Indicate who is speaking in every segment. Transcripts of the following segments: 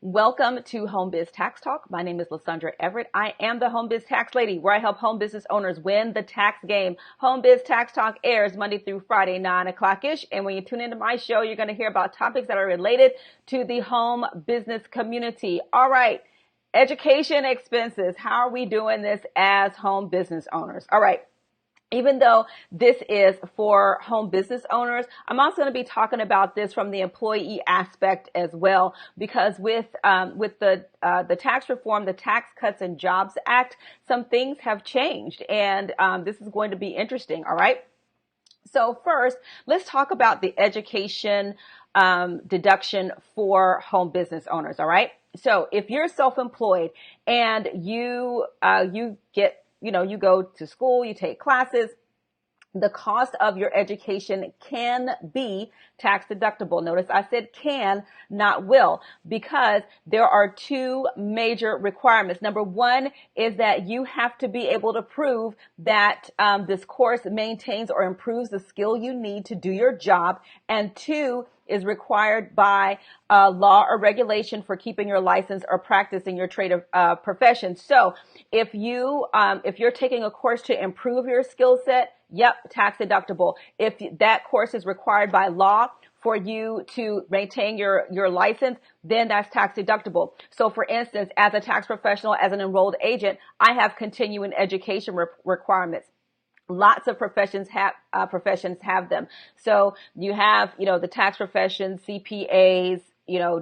Speaker 1: Welcome to Home Biz Tax Talk. My name is Lysandra Everett. I am the Home Biz Tax Lady, where I help home business owners win the tax game. Home Biz Tax Talk airs Monday through Friday, 9 o'clock-ish. And when you tune into my show, you're going to hear about topics that are related to the home business community. All right. Education expenses. How are we doing this as home business owners? All right. Even though this is for home business owners, I'm also going to be talking about this from the employee aspect as well, because with the tax reform, the Tax Cuts and Jobs Act, some things have changed, and this is going to be interesting. All right. So first, let's talk about the education deduction for home business owners. All right. So if you're self-employed and you go to school, you take classes, the cost of your education can be tax deductible. Notice I said can, not will, because there are two major requirements. Number one is that you have to be able to prove that this course maintains or improves the skill you need to do your job. And two is required by law or regulation for keeping your license or practicing your trade of profession. So if you're taking a course to improve your skill set, yep, tax deductible. If that course is required by law for you to maintain your license, then that's tax deductible. So for instance, as a tax professional, as an enrolled agent, I have continuing education requirements. Lots of professions have them. So you have, the tax profession, CPAs,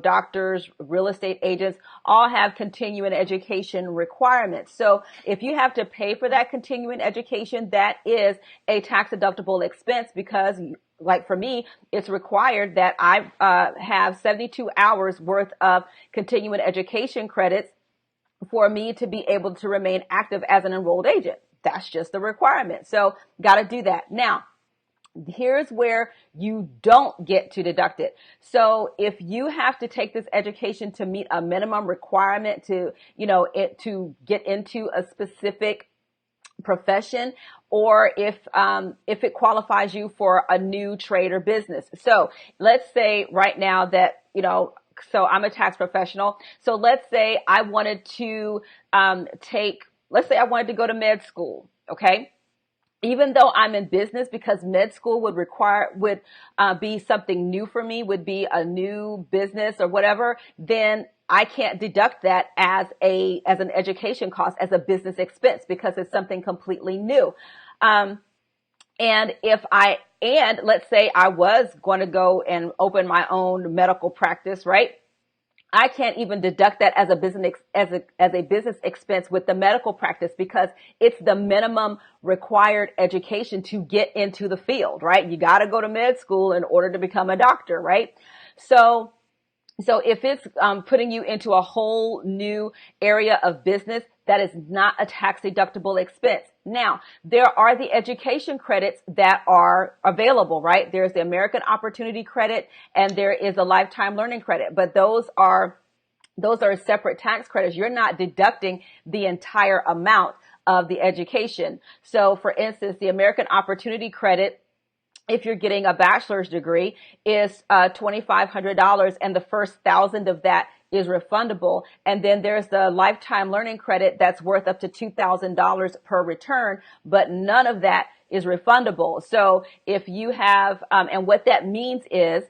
Speaker 1: doctors, real estate agents, all have continuing education requirements. So if you have to pay for that continuing education, that is a tax deductible expense, because like for me, it's required that I have 72 hours worth of continuing education credits for me to be able to remain active as an enrolled agent. That's just the requirement. So got to do that. Now, here's where you don't get to deduct it. So if you have to take this education to meet a minimum requirement to get into a specific profession, or if it qualifies you for a new trade or business. So let's say right now that, so I'm a tax professional. So let's say I wanted to let's say I wanted to go to med school. Okay. Even though I'm in business, because med school would be something new for me, would be a new business or whatever, then I can't deduct that as an education cost, as a business expense, because it's something completely new. And let's say I was going to go and open my own medical practice, right? I can't even deduct that as a business expense with the medical practice, because it's the minimum required education to get into the field, right? You got to go to med school in order to become a doctor, right? So if it's putting you into a whole new area of business, that is not a tax deductible expense. Now, there are the education credits that are available, right? There's the American Opportunity Credit and there is a Lifetime Learning Credit, but those are separate tax credits. You're not deducting the entire amount of the education. So for instance, the American Opportunity Credit, if you're getting a bachelor's degree, is $2,500, and the first 1,000 of that is refundable. And then there's the Lifetime Learning Credit that's worth up to $2,000 per return, but none of that is refundable. So if you have, and what that means is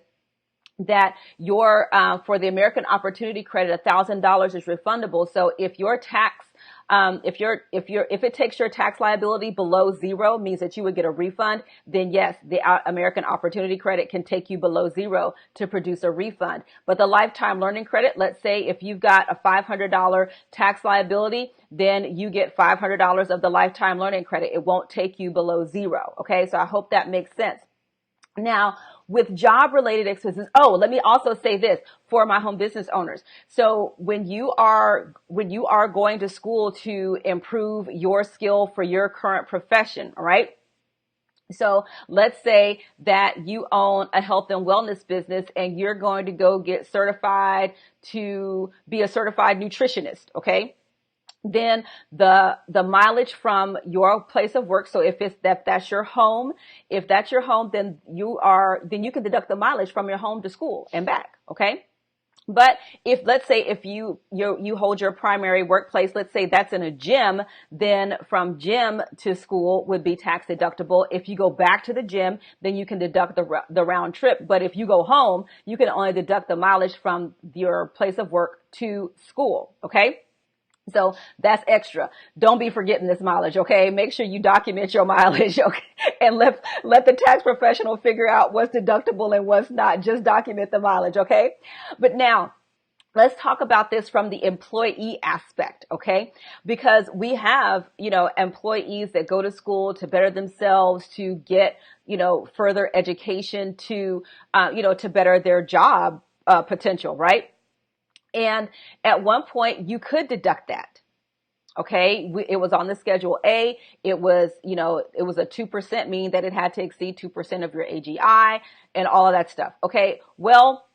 Speaker 1: that for the American Opportunity Credit, $1,000 is refundable. So if your tax, if it takes your tax liability below zero, means that you would get a refund, then yes, the American Opportunity Credit can take you below zero to produce a refund. But the Lifetime Learning Credit, let's say if you've got a $500 tax liability, then you get $500 of the Lifetime Learning Credit. It won't take you below zero. Okay. So I hope that makes sense. Now, with job-related expenses, let me also say this for my home business owners. So when you are going to school to improve your skill for your current profession, all right? So let's say that you own a health and wellness business and you're going to go get certified to be a certified nutritionist, okay? Then the mileage from your place of work. So if that's your home, then you can deduct the mileage from your home to school and back. Okay. But if, let's say, if you hold your primary workplace, let's say that's in a gym, then from gym to school would be tax deductible. If you go back to the gym, then you can deduct the round trip. But if you go home, you can only deduct the mileage from your place of work to school. Okay. So that's extra. Don't be forgetting this mileage, okay? Make sure you document your mileage, okay? And let the tax professional figure out what's deductible and what's not. Just document the mileage, okay? But now, let's talk about this from the employee aspect, okay? Because we have, employees that go to school to better themselves, to get, further education, to better their job potential, right? And at one point you could deduct that. Okay. It was on the schedule A. It was, it was a 2%, meaning that it had to exceed 2% of your AGI and all of that stuff. Okay. Well,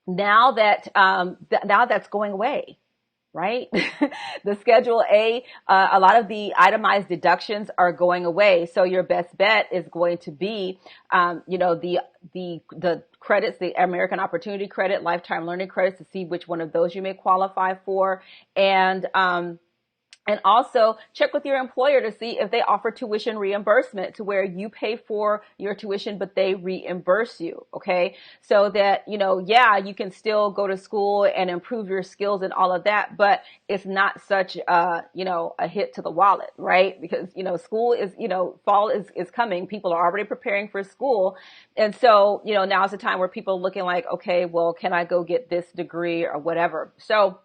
Speaker 1: now that's going away, right? The Schedule A, a lot of the itemized deductions are going away. So your best bet is going to be, the credits, the American Opportunity Credit, Lifetime Learning Credits, to see which one of those you may qualify for. And also check with your employer to see if they offer tuition reimbursement, to where you pay for your tuition, but they reimburse you. Okay. So that, you can still go to school and improve your skills and all of that, but it's not such a hit to the wallet, right? Because, school is, fall is coming. People are already preparing for school. And so, now's the time where people are looking like, okay, well, can I go get this degree or whatever? So,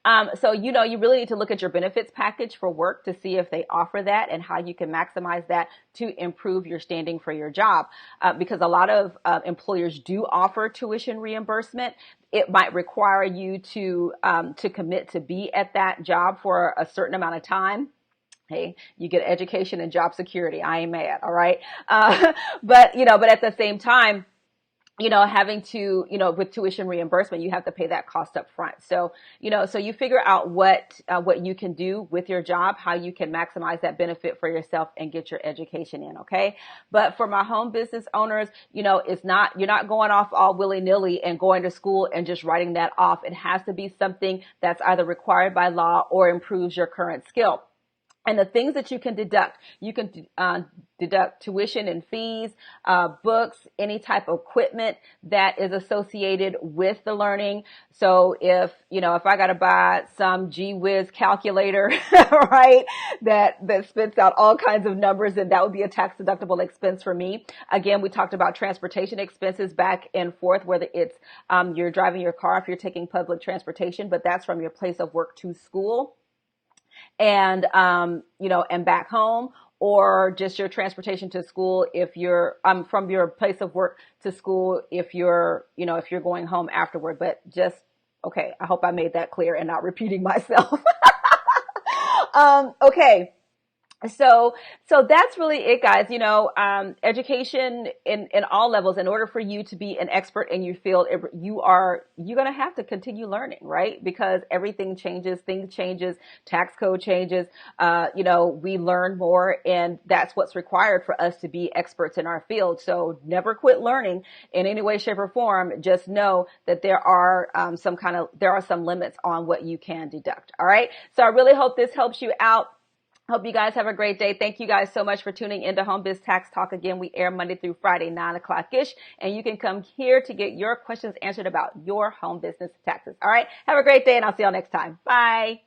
Speaker 1: you really need to look at your benefits package for work to see if they offer that and how you can maximize that to improve your standing for your job. Because a lot of employers do offer tuition reimbursement. It might require you to commit to be at that job for a certain amount of time. Hey, you get education and job security. I ain't mad. All right. But at the same time, having to, with tuition reimbursement, you have to pay that cost up front. So, so you figure out what you can do with your job, how you can maximize that benefit for yourself and get your education in. Okay. But for my home business owners, you're not going off all willy nilly and going to school and just writing that off. It has to be something that's either required by law or improves your current skill. And the things that you can deduct tuition and fees, books, any type of equipment that is associated with the learning. So if I got to buy some gee whiz calculator, right, that spits out all kinds of numbers, then that would be a tax deductible expense for me. Again, we talked about transportation expenses back and forth, whether it's you're driving your car, if you're taking public transportation, but that's from your place of work to school. And, and back home, or just your transportation to school if you're, from your place of work to school if you're going home afterward. But just, okay, I hope I made that clear and not repeating myself. Okay. So that's really it, guys. Education in all levels. In order for you to be an expert in your field, you're going to have to continue learning, right? Because everything changes, things changes, tax code changes. We learn more, and that's what's required for us to be experts in our field. So never quit learning in any way, shape, or form. Just know that there are some limits on what you can deduct. All right. So I really hope this helps you out. Hope you guys have a great day. Thank you guys so much for tuning into Home Biz Tax Talk. Again, we air Monday through Friday, 9:00-ish, and you can come here to get your questions answered about your home business taxes. All right. Have a great day, and I'll see y'all next time. Bye.